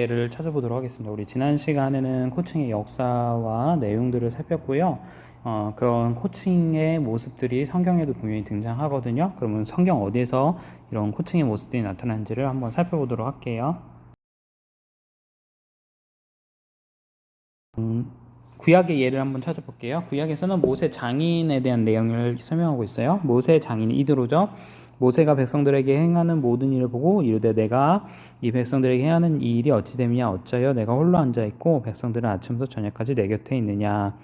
를 찾아보도록 하겠습니다. 우리 지난 시간에는 코칭의 역사와 내용들을 살폈고요. 그런 코칭의 모습들이 성경에도 분명히 등장하거든요. 그러면 성경 어디에서 이런 코칭의 모습들이 나타나는지를 한번 살펴보도록 할게요. 구약의 예를 한번 찾아볼게요. 구약에서는 모세 장인에 대한 내용을 설명하고 있어요. 모세 장인 이드로죠. 모세가 백성들에게 행하는 모든 일을 보고 이르되 내가 이 백성들에게 행하는 이 일이 어찌 됨이냐 어찌하여 내가 홀로 앉아있고 백성들은 아침부터 저녁까지 내 곁에 있느냐.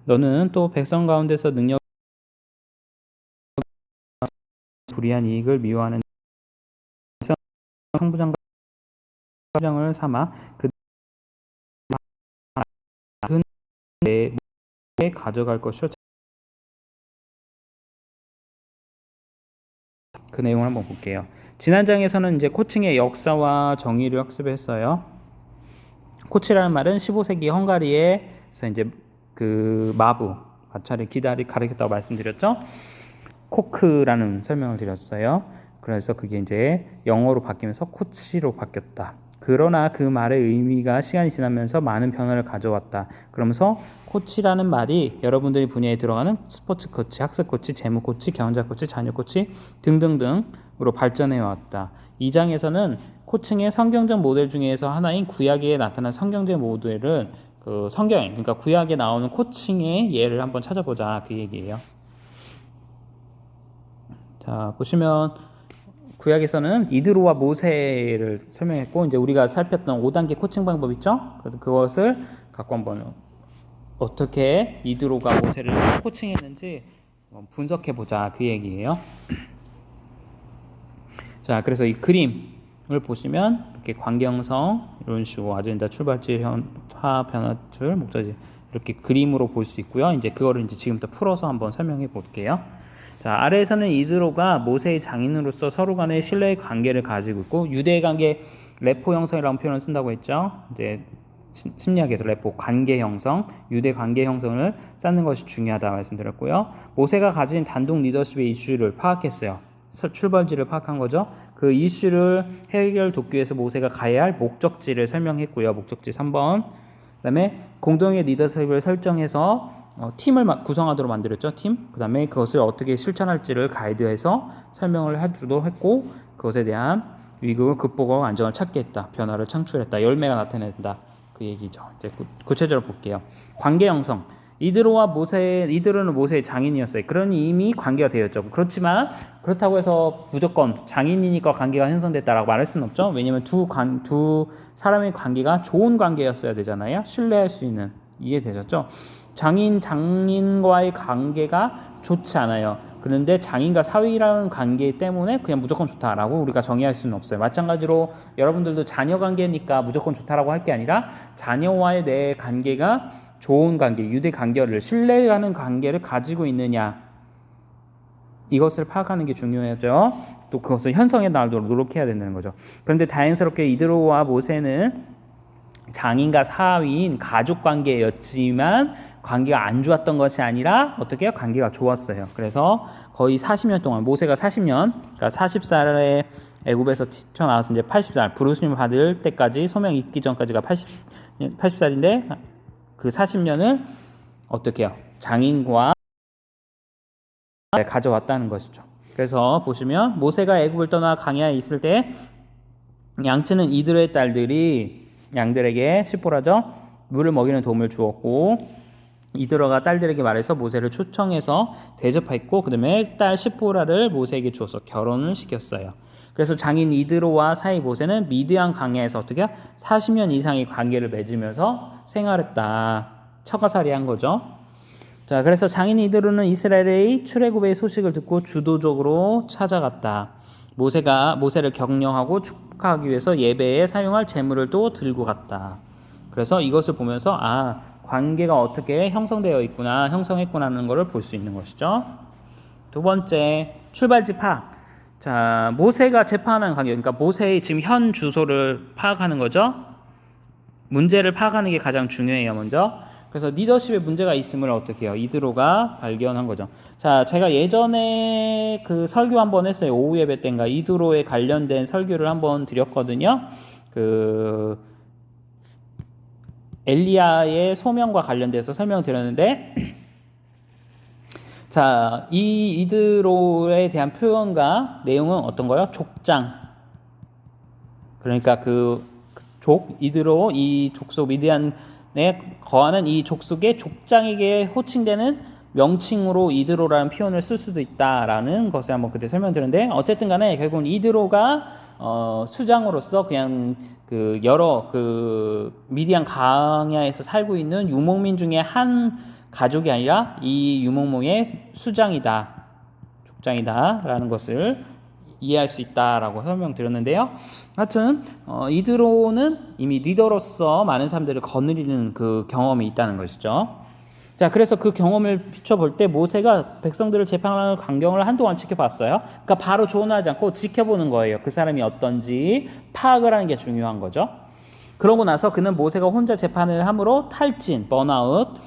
너는 또 백성 가운데서 능력 불의한 이익을 미워하는 성부장과 장을 삼아 그내 가져갈 것이요. 그 내용을 한번 볼게요. 지난 장에서는 이제 코칭의 역사와 정의를 학습했어요. 코치라는 말은 15세기 헝가리에서 이제 그 마부 마찰을 가리켰다고 말씀드렸죠. 코크라는 설명을 드렸어요. 그래서 그게 이제 영어로 바뀌면서 코치로 바뀌었다. 그러나 그 말의 의미가 시간이 지나면서 많은 변화를 가져왔다. 그러면서 코치라는 말이 여러분들이 분야에 들어가는 스포츠 코치, 학습 코치, 재무 코치, 경영자 코치, 자녀 코치 등등등으로 발전해 왔다. 이 장에서는 코칭의 성경적 모델 중에서 하나인 구약에 나타난 성경적 모델은 그 성경, 그러니까 구약에 나오는 코칭의 예를 한번 찾아보자 그 얘기예요. 자, 보시면 구약에서는 이드로와 모세를 설명했고 이제 우리가 살폈던 5단계 코칭 방법 있죠? 그것을 갖고 한번 어떻게 이드로가 모세를 코칭했는지 분석해 보자 그 얘기예요. 자, 그래서 이 그림을 보시면 이렇게 관계 형성 이런 식으로 아젠다 출발지 변화줄 목적지 이렇게 그림으로 볼 수 있고요. 이제 그거를 이제 지금부터 풀어서 한번 설명해 볼게요. 자, 아래에서는 이드로가 모세의 장인으로서 서로 간의 신뢰의 관계를 가지고 있고 유대 관계 레포 형성이라는 표현을 쓴다고 했죠. 이제 심리학에서 레포 관계 형성, 유대 관계 형성을 쌓는 것이 중요하다 말씀드렸고요. 모세가 가진 단독 리더십의 이슈를 파악했어요. 출발지를 파악한 거죠. 그 이슈를 해결 돕기 위해서 모세가 가야 할 목적지를 설명했고요. 목적지 3번. 그다음에 공동의 리더십을 설정해서 팀을 구성하도록 만들었죠. 팀. 그 다음에 그것을 어떻게 실천할지를 가이드해서 설명을 해주도 했고 그것에 대한 위기를 극복하고 안정을 찾게 했다. 변화를 창출했다. 열매가 나타낸다. 그 얘기죠. 이제 구체적으로 볼게요. 관계 형성. 이드로는 모세의 장인이었어요. 그러니 이미 관계가 되었죠. 그렇지만 그렇다고 해서 무조건 장인이니까 관계가 형성됐다라고 말할 수는 없죠. 왜냐하면 두 사람의 관계가 좋은 관계였어야 되잖아요. 신뢰할 수 있는. 이해되셨죠? 장인과의 관계가 좋지 않아요. 그런데 장인과 사위라는 관계 때문에 그냥 무조건 좋다라고 우리가 정의할 수는 없어요. 마찬가지로 여러분들도 자녀 관계니까 무조건 좋다라고 할 게 아니라 자녀와의 내 관계가 좋은 관계, 유대 관계를 신뢰하는 관계를 가지고 있느냐 이것을 파악하는 게 중요하죠. 또 그것을 형성해 나가도록 노력해야 된다는 거죠. 그런데 다행스럽게 이드로와 모세는 장인과 사위인 가족 관계였지만 관계가 안 좋았던 것이 아니라 어떻게 해요? 관계가 좋았어요. 그래서 거의 40년 동안 모세가 40년, 그러니까 40살에 애굽에서 튀어나와서 이제 80살 부르심을 받을 때까지 소명 있기 전까지가 80살인데 그 40년을 어떻게 해요? 장인과 가져왔다는 것이죠. 그래서 보시면 모세가 애굽을 떠나 광야에 있을 때 양치는 이드로의 딸들이 양들에게 시포라죠. 물을 먹이는 도움을 주었고 이드로가 딸들에게 말해서 모세를 초청해서 대접했고 그 다음에 딸 시포라를 모세에게 주어서 결혼을 시켰어요. 그래서 장인 이드로와 사위 모세는 미디안 광야에서 어떻게 40년 이상의 관계를 맺으면서 생활했다. 처가살이한 거죠. 자, 그래서 장인 이드로는 이스라엘의 출애굽의 소식을 듣고 주도적으로 찾아갔다. 모세를 격려하고 축하하기 위해서 예배에 사용할 제물을 또 들고 갔다. 그래서 이것을 보면서 관계가 어떻게 형성되어 있구나, 형성했구나는 것을 볼 수 있는 것이죠. 두 번째, 출발지 파악. 자, 모세가 재판하는 관계, 그러니까 모세의 지금 현 주소를 파악하는 거죠. 문제를 파악하는 게 가장 중요해요, 먼저. 그래서 리더십에 문제가 있음을 어떻게 해요? 이드로가 발견한 거죠. 자, 제가 예전에 그 설교 한번 했어요. 오후 예배 때인가 이드로에 관련된 설교를 한번 드렸거든요. 그 엘리야의 소명과 관련돼서 설명드렸는데 자, 이 이드로에 대한 표현과 내용은 어떤 거요? 족장. 그러니까 이드로 이 족속 미디안에 거하는 이 족속의 족장에게 호칭되는 명칭으로 이드로라는 표현을 쓸 수도 있다라는 것을 한번 그때 설명드렸는데 어쨌든 간에 결국은 이드로가 수장으로서 그냥 그 여러 그 미디안 광야에서 살고 있는 유목민 중에 한 가족이 아니라 이 유목민의 수장이다, 족장이다라는 것을 이해할 수 있다라고 설명드렸는데요. 하여튼 이드로는 이미 리더로서 많은 사람들을 거느리는 그 경험이 있다는 것이죠. 자, 그래서 그 경험을 비춰볼 때 모세가 백성들을 재판하는 광경을 한동안 지켜봤어요. 그러니까 바로 조언하지 않고 지켜보는 거예요. 그 사람이 어떤지 파악을 하는 게 중요한 거죠. 그러고 나서 그는 모세가 혼자 재판을 함으로 탈진, 번아웃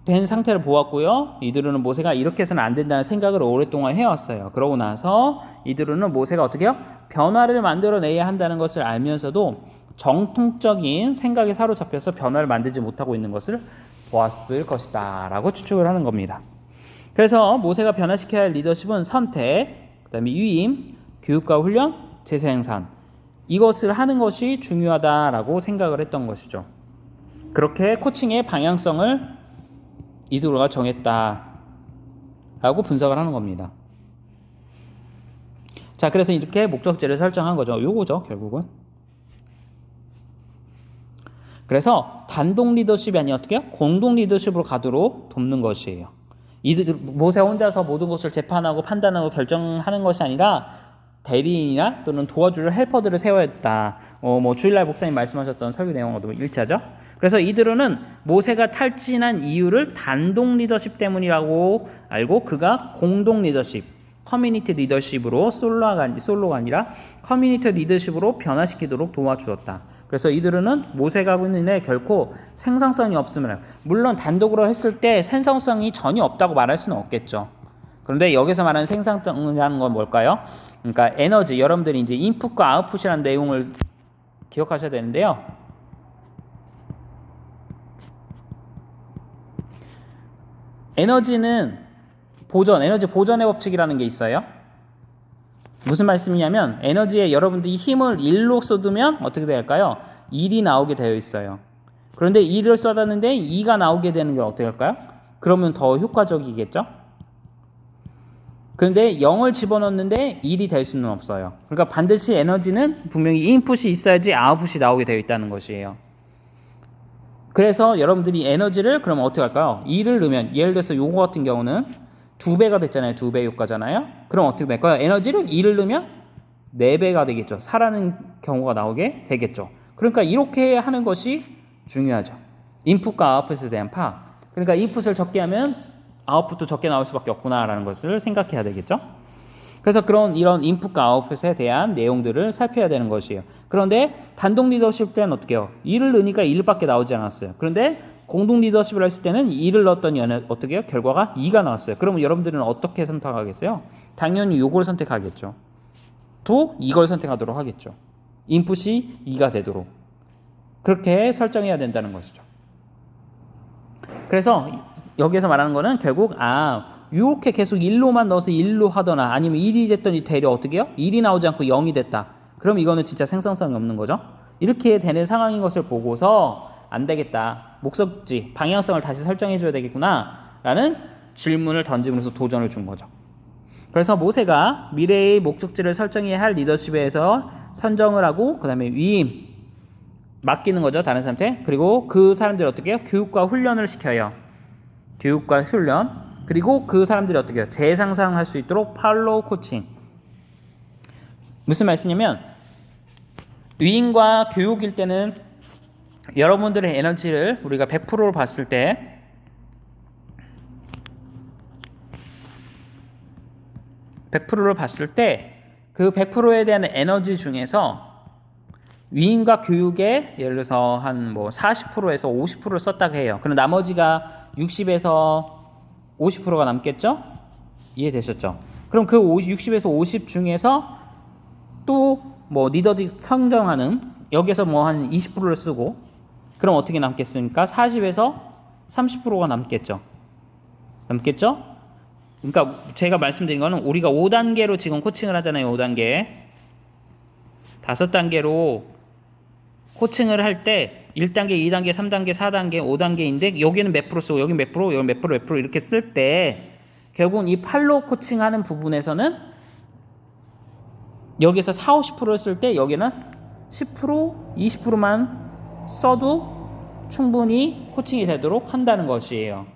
된 상태를 보았고요. 이드로는 모세가 이렇게 해서는 안 된다는 생각을 오랫동안 해왔어요. 그러고 나서 이드로는 모세가 어떻게 해요? 변화를 만들어내야 한다는 것을 알면서도 정통적인 생각에 사로잡혀서 변화를 만들지 못하고 있는 것을 보았을 것이다 라고 추측을 하는 겁니다. 그래서 모세가 변화시켜야 할 리더십은 선택, 그 다음에 위임, 교육과 훈련, 제사 행산, 이것을 하는 것이 중요하다라고 생각을 했던 것이죠. 그렇게 코칭의 방향성을 이드로가 정했다라고 분석을 하는 겁니다. 자, 그래서 이렇게 목적지를 설정한 거죠. 요거죠, 결국은. 그래서 단독 리더십이 아니라 어떻게 해요? 공동 리더십으로 가도록 돕는 것이에요. 모세 혼자서 모든 것을 재판하고 판단하고 결정하는 것이 아니라 대리인이나 또는 도와줄 헬퍼들을 세워야 했다. 주일날 목사님 말씀하셨던 설교 내용과도 일치하죠. 그래서 이드로는 모세가 탈진한 이유를 단독 리더십 때문이라고 알고 그가 공동 리더십, 커뮤니티 리더십으로 솔로가 아니라 커뮤니티 리더십으로 변화시키도록 도와주었다. 그래서 이드로는 모세가 하고 있는 일에 결코 생산성이 없음을, 물론 단독으로 했을 때 생산성이 전혀 없다고 말할 수는 없겠죠. 그런데 여기서 말하는 생산성이라는 건 뭘까요? 그러니까 에너지, 여러분들이 이제 인풋과 아웃풋이라는 내용을 기억하셔야 되는데요. 에너지는 에너지 보전의 법칙이라는 게 있어요. 무슨 말씀이냐면 에너지에 여러분들이 힘을 1로 쏟으면 어떻게 될까요? 1이 나오게 되어 있어요. 그런데 1을 쏟았는데 2가 나오게 되는 게 어떻게 할까요? 그러면 더 효과적이겠죠? 그런데 0을 집어넣는데 1이 될 수는 없어요. 그러니까 반드시 에너지는 분명히 인풋이 있어야지 아웃풋이 나오게 되어 있다는 것이에요. 그래서 여러분들이 에너지를 그러면 어떻게 할까요? 2를 넣으면 예를 들어서 요거 같은 경우는 2배가 됐잖아요. 2배 효과잖아요. 그럼 어떻게 될까요? 에너지를 2를 넣으면 4배가 되겠죠. 4라는 경우가 나오게 되겠죠. 그러니까 이렇게 하는 것이 중요하죠. 인풋과 아웃풋에 대한 파악. 그러니까 인풋을 적게 하면 아웃풋도 적게 나올 수밖에 없구나라는 것을 생각해야 되겠죠. 그래서 이런 인풋과 아웃풋에 대한 내용들을 살펴야 되는 것이에요. 그런데 단독 리더십 때는 어떻게 해요? 1을 넣으니까 1밖에 나오지 않았어요. 그런데 공동 리더십을 했을 때는 2를 넣었더니 어떻게 해요? 결과가 2가 나왔어요. 그러면 여러분들은 어떻게 선택하겠어요? 당연히 요걸 선택하겠죠. 또 이걸 선택하도록 하겠죠. 인풋이 2가 되도록. 그렇게 설정해야 된다는 것이죠. 그래서 여기에서 말하는 거는 결국 이렇게 계속 1로만 넣어서 1로 하거나 아니면 1이 됐더니 되려 어떻게 해요? 1이 나오지 않고 0이 됐다. 그럼 이거는 진짜 생산성이 없는 거죠. 이렇게 되는 상황인 것을 보고서 안 되겠다. 목적지, 방향성을 다시 설정해 줘야 되겠구나 라는 질문을 던짐으로써 도전을 준 거죠. 그래서 모세가 미래의 목적지를 설정해야 할 리더십에서 선정을 하고 그 다음에 위임, 맡기는 거죠. 다른 사람한테. 그리고 그 사람들이 어떻게 해요? 교육과 훈련을 시켜요. 교육과 훈련. 그리고 그 사람들이 어떻게 해요? 재상상할 수 있도록 팔로우 코칭. 무슨 말씀이냐면 위임과 교육일 때는 여러분들의 에너지를 우리가 100%로 봤을 때 그 100%에 대한 에너지 중에서 위임과 교육에 예를 들어서 한 40%에서 50%를 썼다고 해요. 그럼 나머지가 60에서 50%가 남겠죠? 이해되셨죠? 그럼 그 60에서 50 중에서 또 리더들이 선정하는 여기서 뭐 한 20%를 쓰고 그럼 어떻게 남겠습니까? 40에서 30%가 남겠죠. 남겠죠? 그러니까 제가 말씀드린 거는 우리가 5단계로 지금 코칭을 하잖아요. 5단계. 5단계로 코칭을 할 때 1단계, 2단계, 3단계, 4단계, 5단계인데 여기는 몇 프로 쓰고 여기 몇 프로, 여기 몇 프로, 몇 프로 이렇게 쓸 때 결국은 이 팔로우 코칭하는 부분에서는 여기서 4, 50%를 쓸 때 여기는 10%, 20%만 써도 충분히 코칭이 되도록 한다는 것이에요.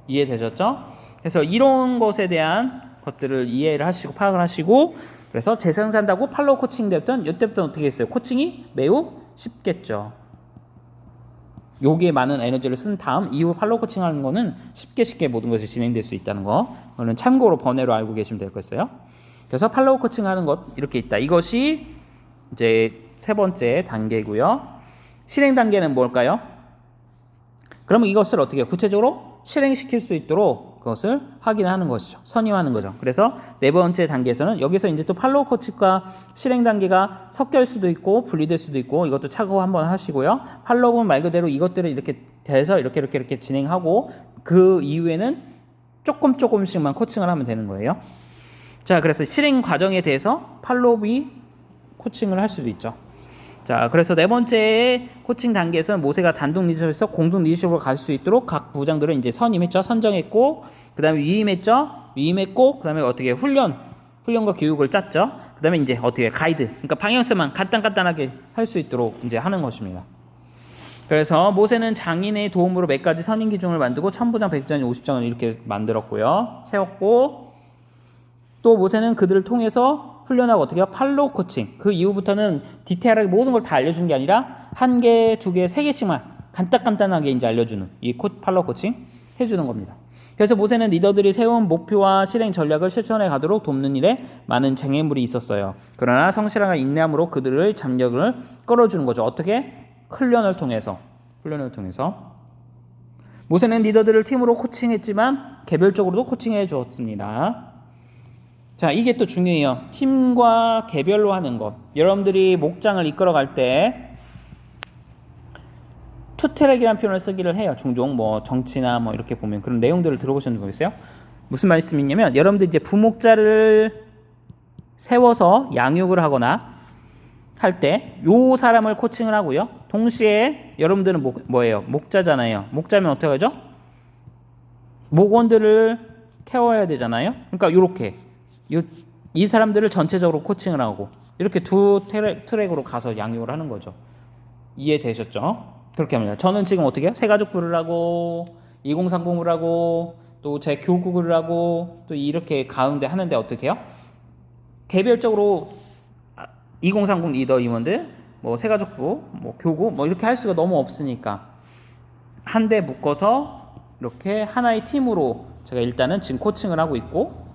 이해되셨죠? 그래서 이런 것에 대한 것들을 이해를 하시고 파악을 하시고 그래서 재생산다고 팔로우 코칭 때부터는 이때부터 어떻게 했어요? 코칭이 매우 쉽겠죠. 여기에 많은 에너지를 쓴 다음 이후 팔로우 코칭하는 거는 쉽게 모든 것이 진행될 수 있다는 거. 그거는 참고로 번외로 알고 계시면 될 거예요. 그래서 팔로우 코칭하는 것 이렇게 있다. 이것이 이제 세 번째 단계고요. 실행 단계는 뭘까요? 그러면 이것을 어떻게 해요? 구체적으로 실행시킬 수 있도록 그것을 확인하는 것이죠. 선임하는 거죠. 그래서 네 번째 단계에서는 여기서 이제 또 팔로우 코칭과 실행 단계가 섞일 수도 있고 분리될 수도 있고 이것도 참고 한번 하시고요. 팔로우는 말 그대로 이것들을 이렇게 돼서 이렇게 진행하고 그 이후에는 조금씩만 코칭을 하면 되는 거예요. 자, 그래서 실행 과정에 대해서 팔로우비 코칭을 할 수도 있죠. 자, 그래서 네 번째 코칭 단계에서는 모세가 단독 리더십에서 공동 리더십으로 갈 수 있도록 각 부장들을 이제 선임했죠. 선정했고, 그 다음에 위임했죠. 위임했고, 그 다음에 어떻게 훈련과 교육을 짰죠. 그 다음에 이제 어떻게 가이드, 그러니까 방향성만 간단하게 할 수 있도록 이제 하는 것입니다. 그래서 모세는 장인의 도움으로 몇 가지 선임 기준을 만들고 1000부장, 100부장, 50장을 이렇게 만들었고요. 세웠고, 또 모세는 그들을 통해서 훈련하고 어떻게 해요? 팔로우 코칭. 그 이후부터는 디테일하게 모든 걸 다 알려준 게 아니라 한 개, 두 개, 세 개씩만 간단하게 이제 알려주는 이 팔로우 코칭 해주는 겁니다. 그래서 모세는 리더들이 세운 목표와 실행 전략을 실천해 가도록 돕는 일에 많은 장애물이 있었어요. 그러나 성실함과 인내함으로 그들의 잠력을 끌어주는 거죠. 어떻게? 훈련을 통해서. 모세는 리더들을 팀으로 코칭했지만 개별적으로도 코칭해 주었습니다. 자, 이게 또 중요해요. 팀과 개별로 하는 것. 여러분들이 목장을 이끌어갈 때 투트랙이라는 표현을 쓰기를 해요. 종종 뭐 정치나 뭐 이렇게 보면 그런 내용들을 들어보셨는지 모르겠어요. 무슨 말씀이냐면 여러분들 이제 부목자를 세워서 양육을 하거나 할 때 요 사람을 코칭을 하고요. 동시에 여러분들은 뭐예요? 목자잖아요. 목자면 어떻게 하죠? 목원들을 케어해야 되잖아요. 그러니까 요렇게 이 사람들을 전체적으로 코칭을 하고 이렇게 두 트랙으로 가서 양육을 하는 거죠. 이해되셨죠? 그렇게 합니다. 저는 지금 어떻게 해요? 새가족부를 하고 2030을 하고 또 제 교국을 하고 또 이렇게 가운데 하는데 어떻게 해요? 개별적으로 2030 리더 임원들 뭐 새가족부 뭐 교구 뭐 이렇게 할 수가 너무 없으니까 한데 묶어서 이렇게 하나의 팀으로 제가 일단은 지금 코칭을 하고 있고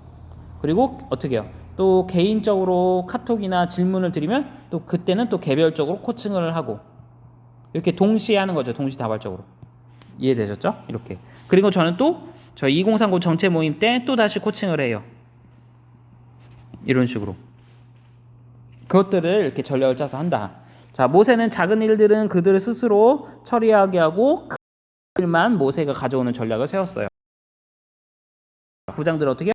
그리고 어떻게 해요? 또 개인적으로 카톡이나 질문을 드리면 또 그때는 또 개별적으로 코칭을 하고 이렇게 동시에 하는 거죠. 동시다발적으로. 이해되셨죠? 이렇게. 그리고 저는 또 저희 2030 정체 모임 때 또 다시 코칭을 해요. 이런 식으로. 그것들을 이렇게 전략을 짜서 한다. 자, 모세는 작은 일들은 그들 스스로 처리하게 하고 큰 일만 모세가 가져오는 전략을 세웠어요. 부장들 어떻게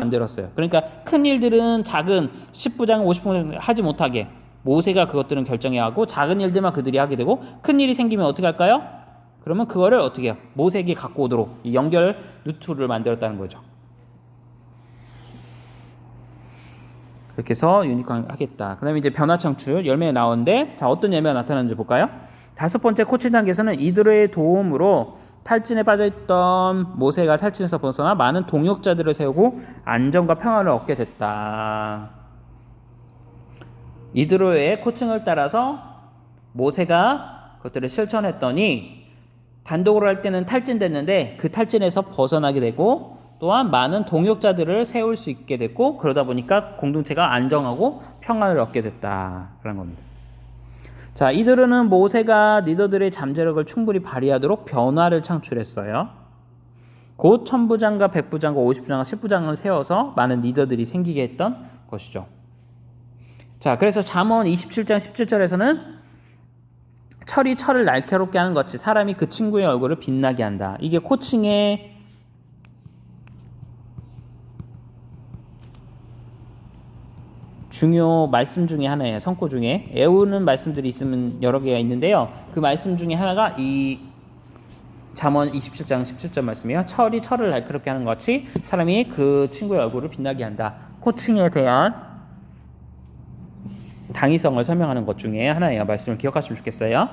만들었어요. 그러니까 큰 일들은 작은 10부장, 50부장 하지 못하게 모세가 그것들은 결정해야 하고 작은 일들만 그들이 하게 되고 큰 일이 생기면 어떻게 할까요? 그러면 그거를 어떻게 해요? 모세에게 갖고 오도록 이 연결 루트를 만들었다는 거죠. 그렇게 해서 유니콘 하겠다. 그 다음에 이제 변화 창출 열매가 나오는데 자 어떤 열매가 나타나는지 볼까요? 5번째 코칭 단계에서는 이들의 도움으로 탈진에 빠져있던 모세가 탈진에서 벗어나 많은 동역자들을 세우고 안정과 평화를 얻게 됐다. 이드로의 코칭을 따라서 모세가 그것들을 실천했더니 단독으로 할 때는 탈진됐는데 그 탈진에서 벗어나게 되고 또한 많은 동역자들을 세울 수 있게 됐고 그러다 보니까 공동체가 안정하고 평안을 얻게 됐다라는 겁니다. 자, 이들은 모세가 리더들의 잠재력을 충분히 발휘하도록 변화를 창출했어요. 곧 1000부장과 100부장과 50부장과 10부장을 세워서 많은 리더들이 생기게 했던 것이죠. 자, 그래서 잠언 27장 17절에서는 철이 철을 날카롭게 하는 것이 사람이 그 친구의 얼굴을 빛나게 한다. 이게 코칭의 중요 말씀 중에 하나예요. 성구 중에 애우는 말씀들이 있으면 여러 개가 있는데요. 그 말씀 중에 하나가 이 잠언 27장 17절 말씀이에요. 철이 철을 날카롭게 하는 것이 사람이 그 친구의 얼굴을 빛나게 한다. 코칭에 대한 당위성을 설명하는 것 중에 하나예요. 말씀을 기억하시면 좋겠어요.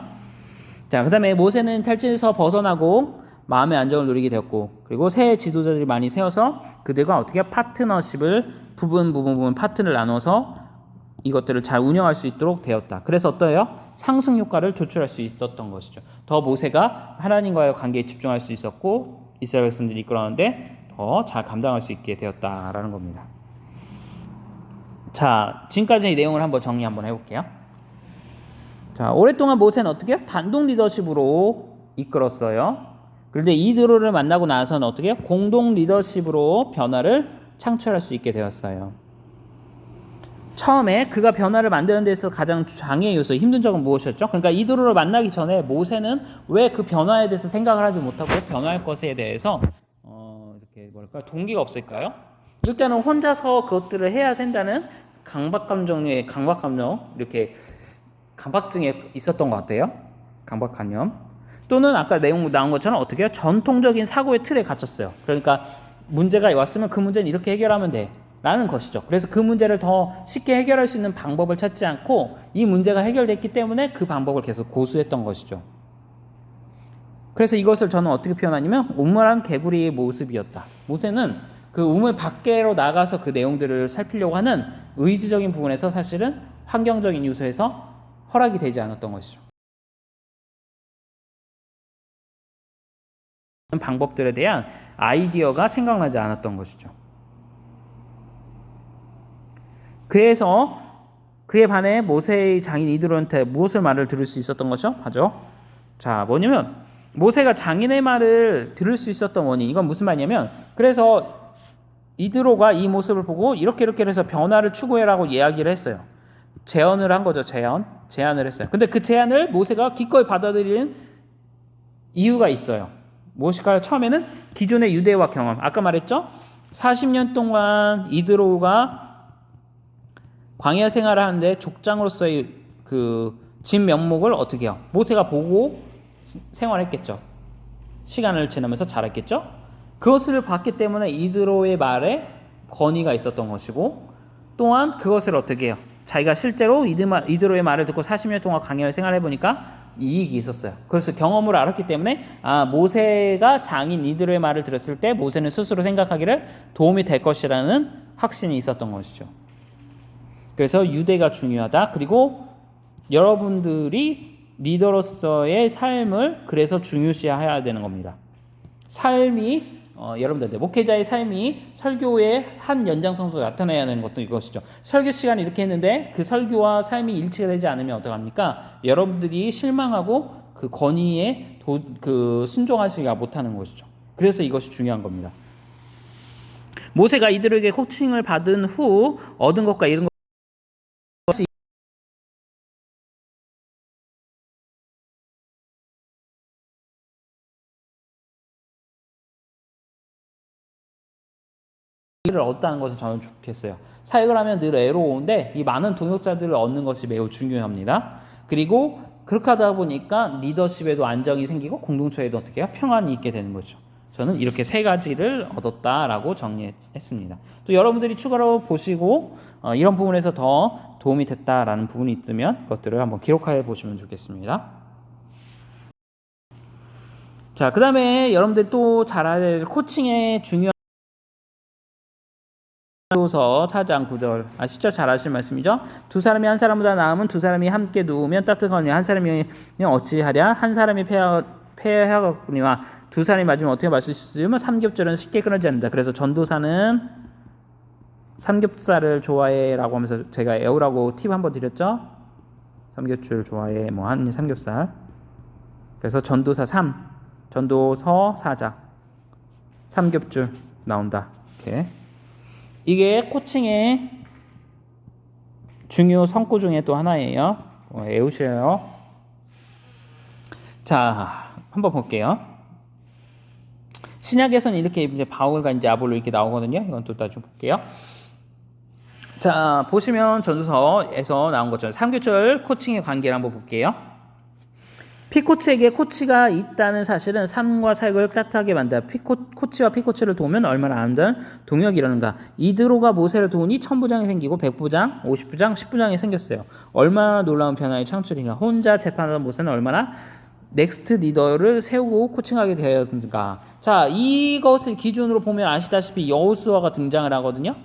자, 그 다음에 모세는 탈진에서 벗어나고 마음의 안정을 누리게 되었고, 그리고 새 지도자들이 많이 세워서 그들과 어떻게 파트너십을 부분 파트를 나눠서 이것들을 잘 운영할 수 있도록 되었다. 그래서 어떠해요? 상승 효과를 도출할 수 있었던 것이죠. 더 모세가 하나님과의 관계에 집중할 수 있었고 이스라엘 백성들이 이끌어가는데 더 잘 감당할 수 있게 되었다라는 겁니다. 자, 지금까지 이 내용을 한번 정리 한번 해볼게요. 자, 오랫동안 모세는 어떻게 해요? 단독 리더십으로 이끌었어요. 그런데 이드로를 만나고 나서는 어떻게 해요? 공동 리더십으로 변화를 창출할 수 있게 되었어요. 처음에 그가 변화를 만드는 데서 가장 장애 요소, 힘든 점은 무엇이었죠? 그러니까 이드로를 만나기 전에 모세는 왜 그 변화에 대해서 생각을 하지 못하고 변화할 것에 대해서 이렇게 동기가 없을까요? 일단은 혼자서 그것들을 해야 된다는 강박감정 이렇게 강박증에 있었던 것 같아요. 강박관념 또는 아까 내용 나온 것처럼 어떻게 해요? 전통적인 사고의 틀에 갇혔어요. 그러니까 문제가 왔으면 그 문제는 이렇게 해결하면 돼 라는 것이죠. 그래서 그 문제를 더 쉽게 해결할 수 있는 방법을 찾지 않고 이 문제가 해결됐기 때문에 그 방법을 계속 고수했던 것이죠. 그래서 이것을 저는 어떻게 표현하냐면 우물한 개구리의 모습이었다. 모세는 그 우물 밖으로 나가서 그 내용들을 살피려고 하는 의지적인 부분에서 사실은 환경적인 요소에서 허락이 되지 않았던 것이죠. 방법들에 대한 아이디어가 생각나지 않았던 것이죠. 그래서 그에 반해 모세의 장인 이드로한테 무엇을 말을 들을 수 있었던 거죠? 하죠. 자, 뭐냐면 모세가 장인의 말을 들을 수 있었던 원인, 이건 무슨 말이냐면 그래서 이드로가 이 모습을 보고 이렇게 해서 변화를 추구해라고 이야기를 했어요. 제안을 한 거죠. 제안을 했어요. 근데 그 제안을 모세가 기꺼이 받아들이는 이유가 있어요. 무엇일까요? 처음에는 기존의 유대와 경험, 아까 말했죠? 40년 동안 이드로가 광야 생활을 하는데 족장으로서의 그 진면목을 어떻게 해요? 모세가 보고 생활했겠죠. 시간을 지나면서 자랐겠죠. 그것을 봤기 때문에 이드로의 말에 권위가 있었던 것이고 또한 그것을 어떻게 해요? 자기가 실제로 이드로의 말을 듣고 40년 동안 광야를 생활해보니까 이익이 있었어요. 그래서 경험으로 알았기 때문에 모세가 장인 이드로의 말을 들었을 때 모세는 스스로 생각하기를 도움이 될 것이라는 확신이 있었던 것이죠. 그래서 유대가 중요하다. 그리고 여러분들이 리더로서의 삶을 그래서 중요시해야 되는 겁니다. 삶이 여러분들 목회자의 삶이 설교의 한 연장선으로 나타나야 하는 것도 이것이죠. 설교 시간 이렇게 했는데 그 설교와 삶이 일치가 되지 않으면 어떡합니까? 여러분들이 실망하고 그 권위에 순종하지 못하는 것이죠. 그래서 이것이 중요한 겁니다. 모세가 이들에게 코칭을 받은 후 얻은 것과 이런 것이 를 얻다는 것을 저는 좋겠어요. 사역을 하면 늘 애로운데 이 많은 동역자들을 얻는 것이 매우 중요합니다. 그리고 그렇게 하다 보니까 리더십에도 안정이 생기고 공동체에도 어떻게 해요? 평안이 있게 되는 거죠. 저는 이렇게 세 가지를 얻었다라고 정리했습니다. 또 여러분들이 추가로 보시고 이런 부분에서 더 도움이 됐다라는 부분이 있으면 그것들을 한번 기록해 보시면 좋겠습니다. 자, 그 다음에 여러분들이 또 잘 알아야 될 코칭의 중요한 히브리서 4장 9절 아시죠? 잘 아실 말씀이죠. 두 사람이 한 사람보다 나으면 두 사람이 함께 누우면 따뜻하거니와 한 사람이 어찌하랴 한 사람이 패하거니와 두 사람이 맞으면 어떻게 맞을 수 있으면 삼겹살은 쉽게 끊어지지 않는다. 그래서 전도사는 삼겹살을 좋아해라고 하면서 제가 애우라고 팁 한번 드렸죠. 삼겹살 좋아해 한 삼겹살. 그래서 전도서 4장 삼겹줄 나온다. 이렇게. 이게 코칭의 중요 성구 중에 또 하나예요. 외우셔요. 자, 한번 볼게요. 신약에서는 이렇게 이제 바울과 이제 아볼로 이렇게 나오거든요. 이건 또 따져 볼게요. 자, 보시면 전도서에서 나온 것처럼 3교절 코칭의 관계를 한번 볼게요. 피코치에게 코치가 있다는 사실은 삶과 사역을 따뜻하게 만든다. 코치와 피코치를 도우면 얼마나 아름다운 동역이 일어는가. 이드로가 모세를 도우니 1000부장이 생기고 100부장, 50부장, 10부장이 생겼어요. 얼마나 놀라운 변화의 창출인가. 혼자 재판하던 모세는 얼마나 넥스트 리더를 세우고 코칭하게 되었는가. 자, 이것을 기준으로 보면 아시다시피 여호수아가 등장을 하거든요.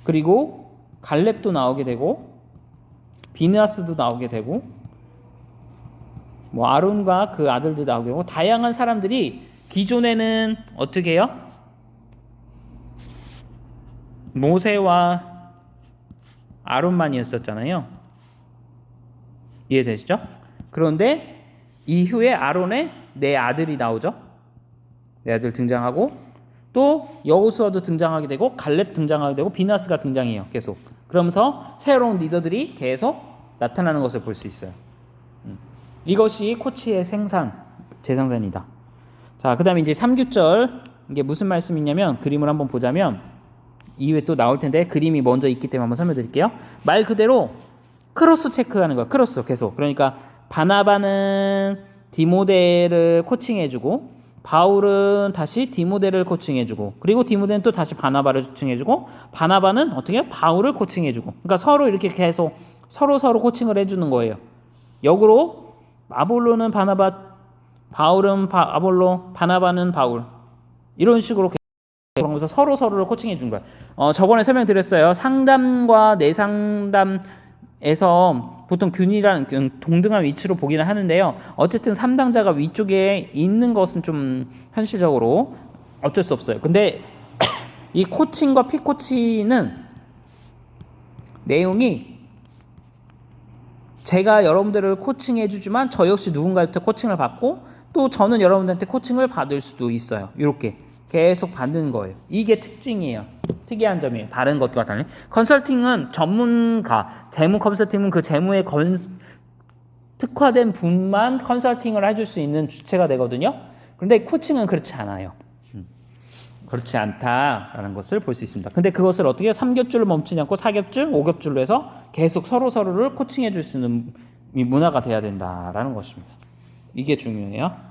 그리고 갈렙도 나오게 되고 비느하스도 나오게 되고 뭐 아론과 그 아들도 나오게 되고 다양한 사람들이 기존에는 어떻게 해요? 모세와 아론만이었었잖아요. 이해되시죠? 그런데 이후에 아론의 네 아들이 나오죠. 네 아들 등장하고 또 여호수아도 등장하게 되고 갈렙 등장하게 되고 비느하스가 등장해요. 계속. 그러면서 새로운 리더들이 계속 나타나는 것을 볼 수 있어요. 이것이 코치의 재생산이다. 자, 그 다음에 이제 3교절 이게 무슨 말씀이냐면 그림을 한번 보자면 이후에 또 나올 텐데 그림이 먼저 있기 때문에 한번 설명드릴게요. 말 그대로 크로스 체크하는 거야. 크로스 계속. 그러니까 바나바는 디모데를 코칭해주고 바울은 다시 디모데를 코칭해주고 그리고 디모데는 또 다시 바나바를 코칭해주고 바나바는 어떻게 해요? 바울을 코칭해주고 그러니까 서로 이렇게 계속 서로 코칭을 해주는 거예요. 역으로 아볼로는 바나바, 바울은 아볼로, 바나바는 바울 이런 식으로 그러면서 서로를 코칭해 준 거예요. 저번에 설명드렸어요. 상담과 내상담에서 보통 균이라는 동등한 위치로 보기는 하는데요. 어쨌든 3당자가 위쪽에 있는 것은 좀 현실적으로 어쩔 수 없어요. 근데 이 코칭과 피코치는 내용이 제가 여러분들을 코칭해 주지만 저 역시 누군가한테 코칭을 받고 또 저는 여러분들한테 코칭을 받을 수도 있어요. 이렇게 계속 받는 거예요. 이게 특징이에요. 특이한 점이에요. 다른 것과 달리. 컨설팅은 전문가, 재무 컨설팅은 그 재무에 특화된 분만 컨설팅을 해줄 수 있는 주체가 되거든요. 그런데 코칭은 그렇지 않아요. 그렇지 않다라는 것을 볼 수 있습니다. 근데 그것을 어떻게 3겹줄로 멈추지 않고 4겹줄, 5겹줄로 해서 계속 서로를 코칭해 줄 수 있는 문화가 돼야 된다라는 것입니다. 이게 중요해요.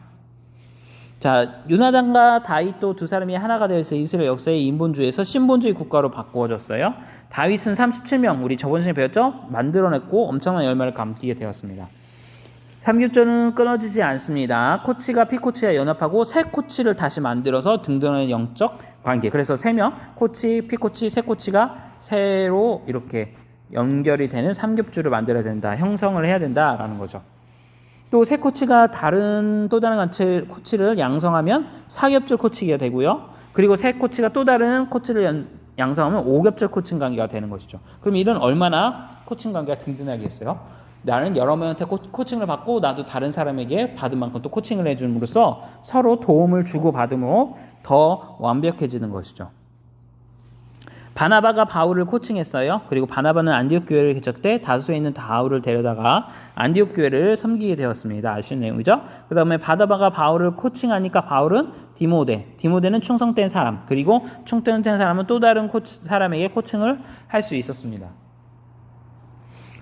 자, 요나단과 다윗도 두 사람이 하나가 되어서 이스라엘 역사의 인본주의에서 신본주의 국가로 바꾸어졌어요. 다윗은 37명, 우리 저번 시간에 배웠죠? 만들어냈고 엄청난 열매를 감기게 되었습니다. 3겹절은 끊어지지 않습니다. 코치가 피코치와 연합하고 새 코치를 다시 만들어서 등등한 영적 관계. 그래서 3명, 코치, 피코치, 새 코치가 새로 이렇게 연결이 되는 3겹줄을 만들어야 된다. 형성을 해야 된다라는 거죠. 또 새 코치가 또 다른 코치를 양성하면 4겹줄 코치가 되고요. 그리고 새 코치가 또 다른 코치를 양성하면 5겹줄 코칭 관계가 되는 것이죠. 그럼 이런 얼마나 코칭 관계가 든든하겠어요? 나는 여러 명한테 코칭을 받고 나도 다른 사람에게 받은 만큼 또 코칭을 해줌으로써 서로 도움을 주고받음으로 더 완벽해지는 것이죠. 바나바가 바울을 코칭했어요. 그리고 바나바는 안디옥 교회를 개척 때 다수에 있는 바울을 데려다가 안디옥 교회를 섬기게 되었습니다. 아시는 내용이죠? 그 다음에 바나바가 바울을 코칭하니까 바울은 디모데는 충성된 사람, 그리고 충성된 사람은 또 다른 사람에게 코칭을 할 수 있었습니다.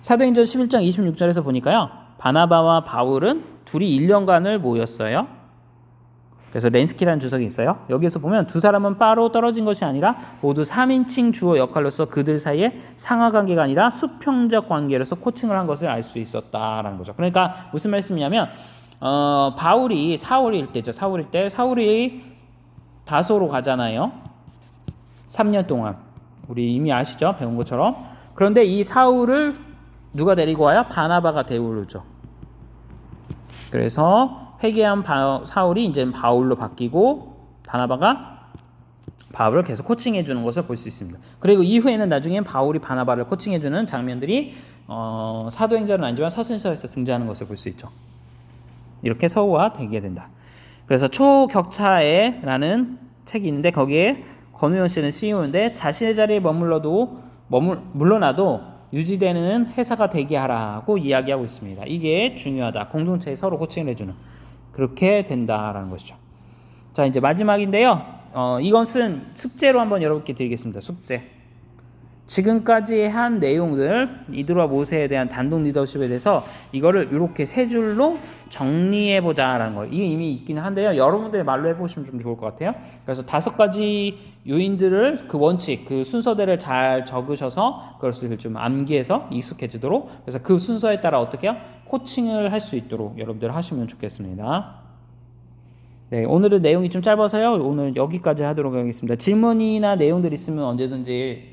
사도행전 11장 26절에서 보니까요. 바나바와 바울은 둘이 1년간을 모였어요. 그래서 렌스키라는 주석이 있어요. 여기에서 보면 두 사람은 따로 떨어진 것이 아니라 모두 3인칭 주어 역할로서 그들 사이에 상하관계가 아니라 수평적 관계로서 코칭을 한 것을 알 수 있었다라는 거죠. 그러니까 무슨 말씀이냐면 바울이 사울일 때죠. 사울이 다소로 가잖아요. 3년 동안. 우리 이미 아시죠? 배운 것처럼. 그런데 이 사울을 누가 데리고 와요? 바나바가 데려오죠. 그래서 회개한 사울이 이제 바울로 바뀌고 바나바가 바울을 계속 코칭해 주는 것을 볼 수 있습니다. 그리고 이후에는 나중에 바울이 바나바를 코칭해 주는 장면들이 사도행전은 아니지만 서신서에서 등장하는 것을 볼 수 있죠. 이렇게 서구화 되게 된다. 그래서 초격차에라는 책이 있는데 거기에 권우현 씨는 CEO인데 자신의 자리에 물러나도 유지되는 회사가 되게 하라고 이야기하고 있습니다. 이게 중요하다. 공동체에 서로 코칭을 해주는 그렇게 된다라는 것이죠. 자, 이제 마지막인데요. 이것은 숙제로 한번 여러분께 드리겠습니다. 숙제. 지금까지 한 내용들, 이드로와 모세에 대한 단독 리더십에 대해서 이거를 이렇게 세 줄로 정리해보자라는 거예요. 이게 이미 있긴 한데요. 여러분들 말로 해보시면 좀 좋을 것 같아요. 그래서 5가지 요인들을 그 원칙, 그 순서대로 잘 적으셔서 그것을 좀 암기해서 익숙해지도록, 그래서 그 순서에 따라 어떻게 해요? 코칭을 할 수 있도록 여러분들 하시면 좋겠습니다. 네, 오늘은 내용이 좀 짧아서요. 오늘 여기까지 하도록 하겠습니다. 질문이나 내용들 있으면 언제든지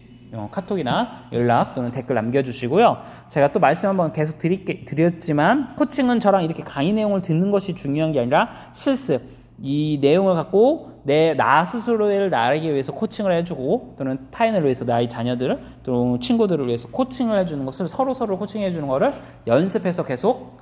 카톡이나 연락 또는 댓글 남겨주시고요. 제가 또 말씀 한번 계속 드렸지만 코칭은 저랑 이렇게 강의 내용을 듣는 것이 중요한 게 아니라 실습, 이 내용을 갖고 나 스스로를 나르기 위해서 코칭을 해주고 또는 타인을 위해서 나의 자녀들 또 친구들을 위해서 코칭을 해주는 것을 서로 코칭해 주는 거를 연습해서 계속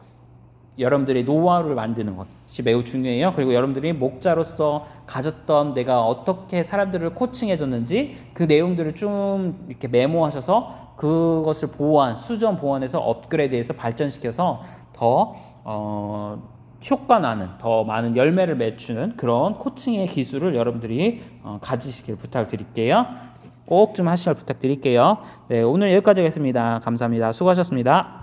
여러분들의 노하우를 만드는 것이 매우 중요해요. 그리고 여러분들이 목자로서 가졌던 내가 어떻게 사람들을 코칭해줬는지 그 내용들을 좀 이렇게 메모하셔서 그것을 수정 보완해서 업그레이드해서 발전시켜서 더 효과 나는, 더 많은 열매를 맺추는 그런 코칭의 기술을 여러분들이 가지시길 부탁드릴게요. 꼭 좀 하시길 부탁드릴게요. 네, 오늘 여기까지 하겠습니다. 감사합니다. 수고하셨습니다.